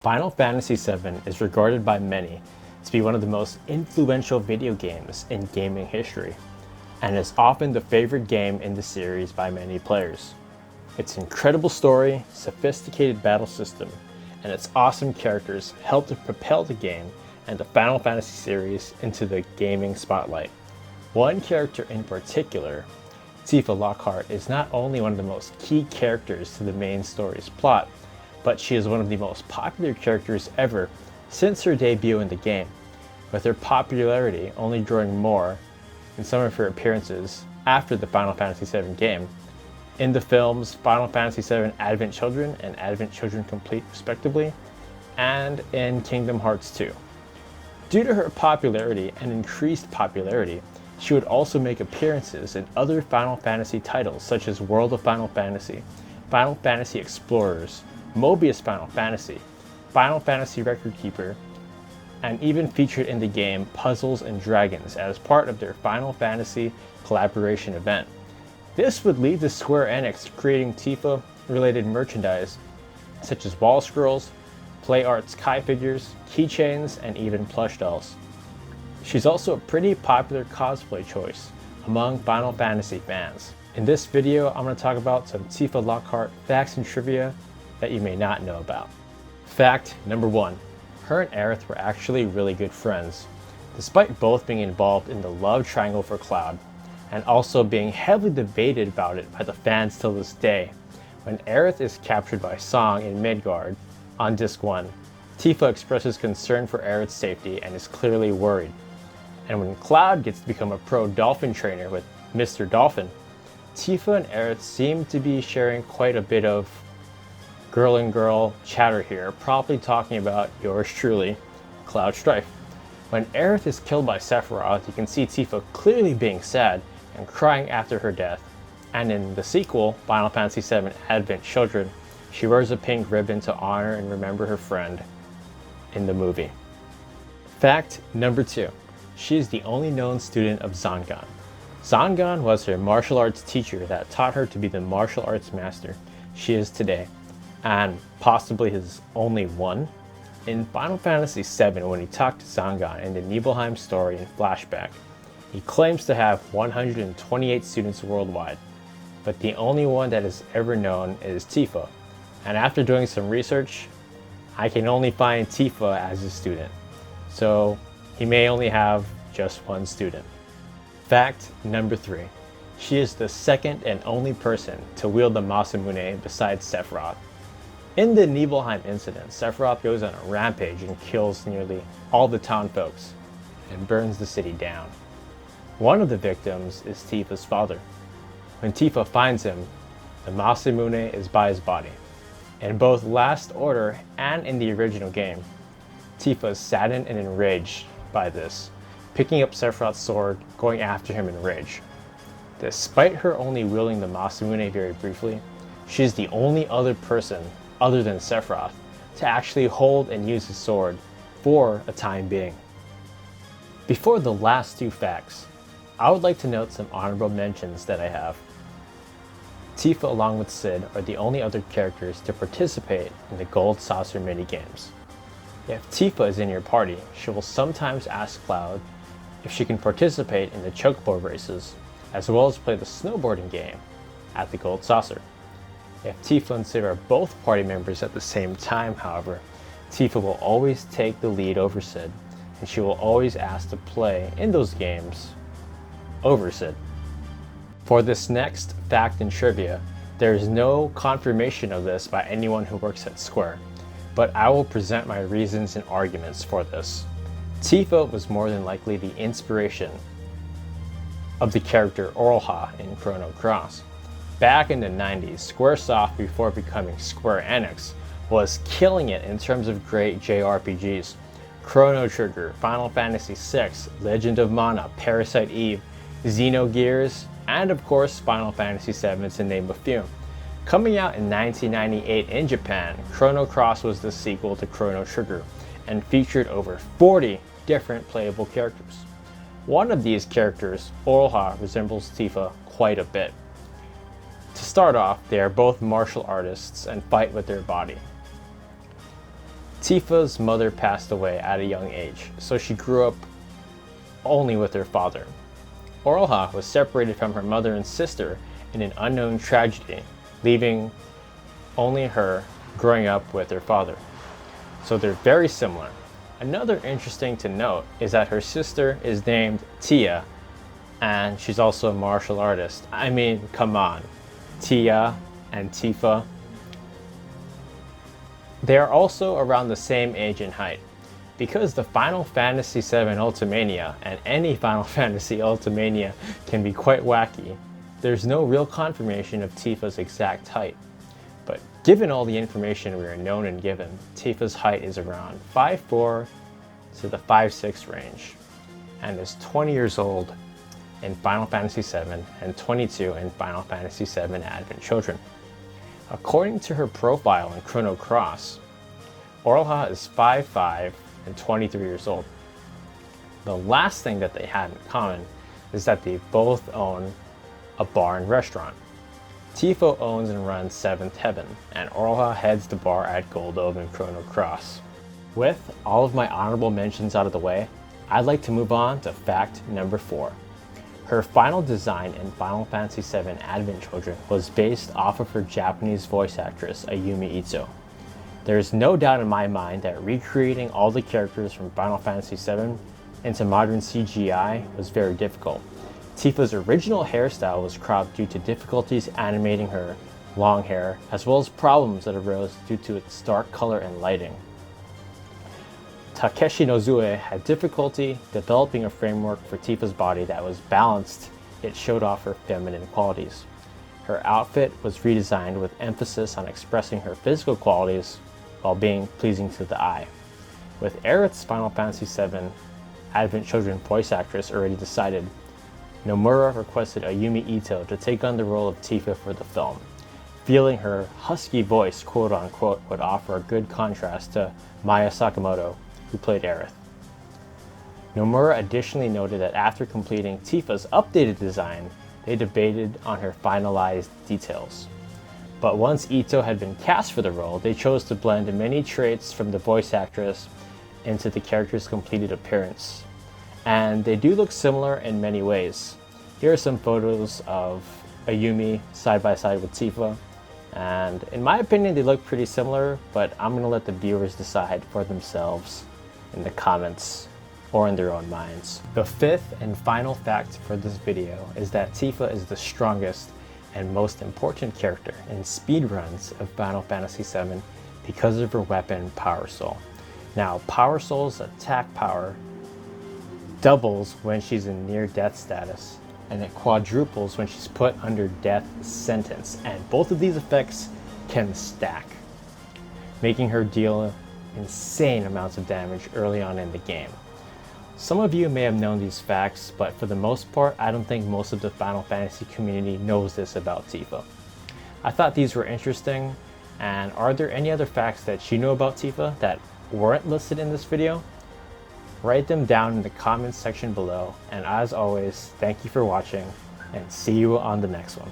Final Fantasy VII is regarded by many to be one of the most influential video games in gaming history, and is often the favorite game in the series by many players. Its incredible story, sophisticated battle system, and its awesome characters helped to propel the game and the Final Fantasy series into the gaming spotlight. One character in particular, Tifa Lockhart, is not only one of the most key characters to the main story's plot, but she is one of the most popular characters ever since her debut in the game, with her popularity only growing more in some of her appearances after the Final Fantasy VII game, in the films Final Fantasy VII Advent Children and Advent Children Complete respectively, and in Kingdom Hearts 2. Due to her popularity and increased popularity, she would also make appearances in other Final Fantasy titles such as World of Final Fantasy Explorers, Mobius Final Fantasy Record Keeper, and even featured in the game Puzzles and Dragons as part of their Final Fantasy collaboration event. This would lead to Square Enix creating Tifa-related merchandise such as wall scrolls, Play Arts Kai figures, keychains, and even plush dolls. She's also a pretty popular cosplay choice among Final Fantasy fans. In this video, I'm going to talk about some Tifa Lockhart facts and trivia that you may not know about. Fact number 1. Her and Aerith were actually really good friends, despite both being involved in the love triangle for Cloud, and also being heavily debated about it by the fans till this day. When Aerith is captured by Song in Midgard on Disc 1, Tifa expresses concern for Aerith's safety and is clearly worried. And when Cloud gets to become a pro dolphin trainer with Mr. Dolphin, Tifa and Aerith seem to be sharing quite a bit of girl and girl chatter here, probably talking about yours truly, Cloud Strife. When Aerith is killed by Sephiroth, you can see Tifa clearly being sad and crying after her death. And in the sequel, Final Fantasy VII Advent Children, she wears a pink ribbon to honor and remember her friend in the movie. Fact number 2. She is the only known student of Zangan. Zangan was her martial arts teacher that taught her to be the martial arts master she is today, and possibly his only one. In Final Fantasy VII, when he talked to Zangan in the Nibelheim story in flashback, he claims to have 128 students worldwide, but the only one that is ever known is Tifa. And after doing some research, I can only find Tifa as a student, so he may only have just one student. Fact number 3. She is the second and only person to wield the Masamune besides Sephiroth. In the Nibelheim incident, Sephiroth goes on a rampage and kills nearly all the town folks and burns the city down. One of the victims is Tifa's father. When Tifa finds him, the Masamune is by his body. In both Last Order and in the original game, Tifa is saddened and enraged by this, picking up Sephiroth's sword, going after him in rage. Despite her only wielding the Masamune very briefly, she is the only other person other than Sephiroth to actually hold and use his sword for a time being. Before the last 2 facts, I would like to note some honorable mentions that I have. Tifa along with Cid are the only other characters to participate in the Gold Saucer minigames. If Tifa is in your party, she will sometimes ask Cloud if she can participate in the chocobo races, as well as play the snowboarding game at the Gold Saucer. If Tifa and Cid are both party members at the same time, however, Tifa will always take the lead over Cid, and she will always ask to play in those games over Cid. For this next fact and trivia, there is no confirmation of this by anyone who works at Square, but I will present my reasons and arguments for this. Tifa was more than likely the inspiration of the character Orlha in Chrono Cross. Back in the 90s, Squaresoft, before becoming Square Enix, was killing it in terms of great JRPGs. Chrono Trigger, Final Fantasy VI, Legend of Mana, Parasite Eve, Xenogears, and of course Final Fantasy VII, to name a few. Coming out in 1998 in Japan, Chrono Cross was the sequel to Chrono Trigger and featured over 40 different playable characters. One of these characters, Orlha, resembles Tifa quite a bit. To start off, they are both martial artists and fight with their body. Tifa's mother passed away at a young age, so she grew up only with her father. Oroha was separated from her mother and sister in an unknown tragedy, leaving only her growing up with her father. So they're very similar. Another interesting to note is that her sister is named Tia, and she's also a martial artist. I mean, come on. Tia and Tifa. They are also around the same age and height. Because the Final Fantasy VII Ultimania and any Final Fantasy Ultimania can be quite wacky, there's no real confirmation of Tifa's exact height. But given all the information we are known and given, Tifa's height is around 5'4" to the 5'6" range, and is 20 years old in Final Fantasy VII and 22 in Final Fantasy VII Advent Children. According to her profile in Chrono Cross, Oroha is 5'5" and 23 years old. The last thing that they had in common is that they both own a bar and restaurant. Tifa owns and runs Seventh Heaven, and Oroha heads the bar at Goldove in Chrono Cross. With all of my honorable mentions out of the way, I'd like to move on to fact number 4. Her final design in Final Fantasy VII Advent Children was based off of her Japanese voice actress Ayumi Ito. There is no doubt in my mind that recreating all the characters from Final Fantasy VII into modern CGI was very difficult. Tifa's original hairstyle was cropped due to difficulties animating her long hair, as well as problems that arose due to its dark color and lighting. Takeshi Nozue had difficulty developing a framework for Tifa's body that was balanced yet showed off her feminine qualities. Her outfit was redesigned with emphasis on expressing her physical qualities while being pleasing to the eye. With Aerith's Final Fantasy VII Advent Children voice actress already decided, Nomura requested Ayumi Ito to take on the role of Tifa for the film, feeling her husky voice quote-unquote would offer a good contrast to Maya Sakamoto, who played Aerith. Nomura additionally noted that after completing Tifa's updated design, they debated on her finalized details. But once Ito had been cast for the role, they chose to blend many traits from the voice actress into the character's completed appearance. And they do look similar in many ways. Here are some photos of Ayumi side by side with Tifa, and in my opinion they look pretty similar, but I'm going to let the viewers decide for themselves in the comments or in their own minds. The fifth and final fact for this video is that Tifa is the strongest and most important character in speedruns of Final Fantasy VII because of her weapon Power Soul. Now, Power Soul's attack power doubles when she's in near-death status, and it quadruples when she's put under death sentence, and both of these effects can stack, making her deal insane amounts of damage early on in the game. Some of you may have known these facts, but for the most part, I don't think most of the Final Fantasy community knows this about Tifa. I thought these were interesting, and are there any other facts that you know about Tifa that weren't listed in this video? Write them down in the comments section below, and as always, thank you for watching, and see you on the next one.